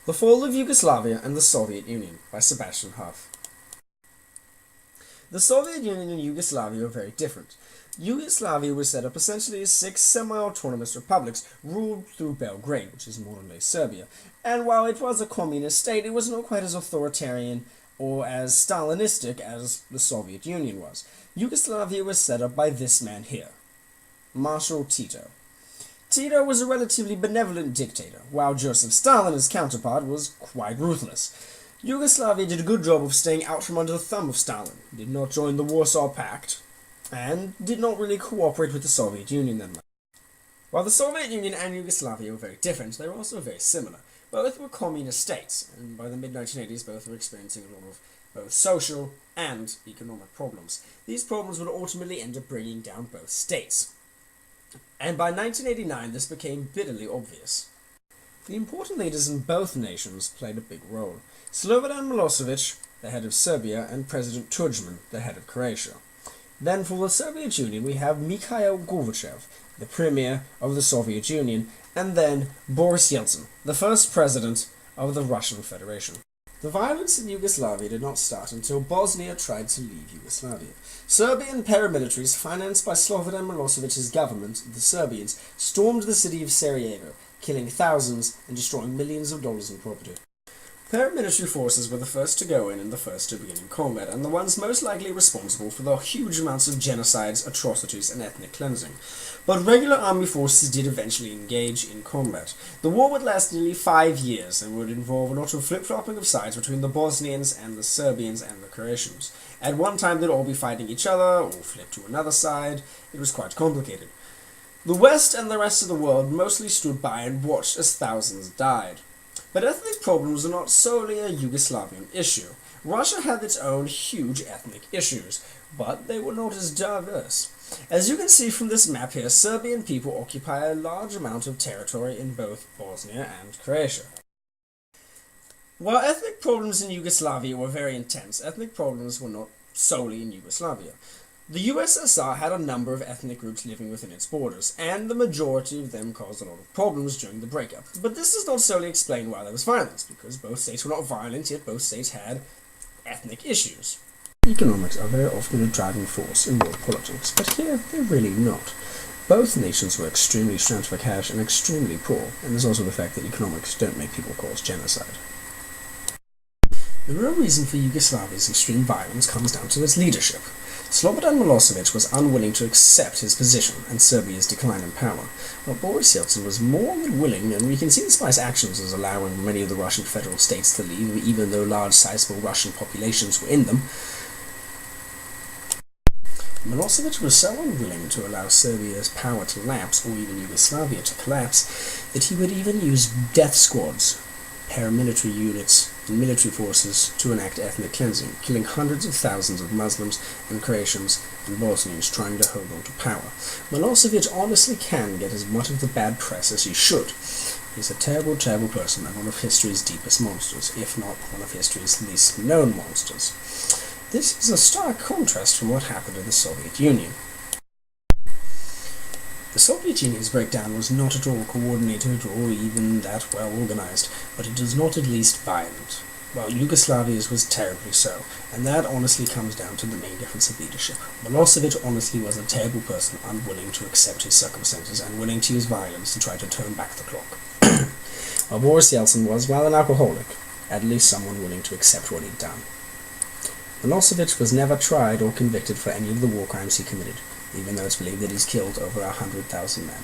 The Fall of Yugoslavia and the Soviet Union by Sebastian. The Soviet Union and Yugoslavia were very different. Yugoslavia was set up essentially as 6 semi-autonomous republics ruled through Belgrade, which is modern-day Serbia, and while it was a communist state, it was not quite as authoritarian or as Stalinistic as the Soviet Union was. Yugoslavia was set up by this man here, Marshal Tito. Tito was a relatively benevolent dictator, while Joseph Stalin, his counterpart, was quite ruthless. Yugoslavia did a good job of staying out from under the thumb of Stalin, did not join the Warsaw Pact, and did not really cooperate with the Soviet Union that much. While the Soviet Union and Yugoslavia were very different, they were also very similar. Both were communist states, and by the mid-1980s both were experiencing a lot of both social and economic problems. These problems would ultimately end up bringing down both states. And by 1989 this became bitterly obvious. The important leaders in both nations played a big role. Slobodan Milosevic, the head of Serbia, and President Tudjman, the head of Croatia. Then for the Soviet Union we have Mikhail Gorbachev, the premier of the Soviet Union, and then Boris Yeltsin, the first president of the Russian Federation. The violence in Yugoslavia did not start until Bosnia tried to leave Yugoslavia. Serbian paramilitaries, financed by Slobodan Milosevic's government, the Serbians, stormed the city of Sarajevo, killing thousands and destroying millions of dollars in property. Paramilitary forces were the first to go in and the first to begin in combat, and the ones most likely responsible for the huge amounts of genocides, atrocities, and ethnic cleansing. But regular army forces did eventually engage in combat. The war would last nearly 5 years and would involve a lot of flip-flopping of sides between the Bosnians and the Serbians and the Croatians. At one time they'd all be fighting each other, or flip to another side. It was quite complicated. The West and the rest of the world mostly stood by and watched as thousands died. But ethnic problems are not solely a Yugoslavian issue. Russia had its own huge ethnic issues, but they were not as diverse. As you can see from this map here, Serbian people occupy a large amount of territory in both Bosnia and Croatia. While ethnic problems in Yugoslavia were very intense, ethnic problems were not solely in Yugoslavia. The USSR had a number of ethnic groups living within its borders, and the majority of them caused a lot of problems during the breakup. But this does not solely explain why there was violence, because both states were not violent, yet both states had ethnic issues. Economics are very often a driving force in world politics, but here they're really not. Both nations were extremely strapped for cash and extremely poor, and there's also the fact that economics don't make people cause genocide. The real reason for Yugoslavia's extreme violence comes down to its leadership. Slobodan Milosevic was unwilling to accept his position and Serbia's decline in power, while Boris Yeltsin was more than willing, and we can see this by his actions as allowing many of the Russian federal states to leave, even though large sizable Russian populations were in them. Milosevic was so unwilling to allow Serbia's power to lapse, or even Yugoslavia to collapse, that he would even use death squads, paramilitary units, and military forces to enact ethnic cleansing, killing hundreds of thousands of Muslims and Croatians and Bosnians trying to hold on to power. Milosevic honestly can get as much of the bad press as he should. He's a terrible, terrible person and one of history's deepest monsters, if not one of history's least known monsters. This is a stark contrast from what happened in the Soviet Union. The Soviet Union's breakdown was not at all coordinated or even that well organized, but it was not at least violent, while Yugoslavia's was terribly so, and that honestly comes down to the main difference of leadership. Milosevic honestly was a terrible person, unwilling to accept his circumstances and willing to use violence to try to turn back the clock. While Boris Yeltsin was, well, an alcoholic, at least someone willing to accept what he'd done. Milosevic was never tried or convicted for any of the war crimes he committed, even though it's believed that he's killed over 100,000 men.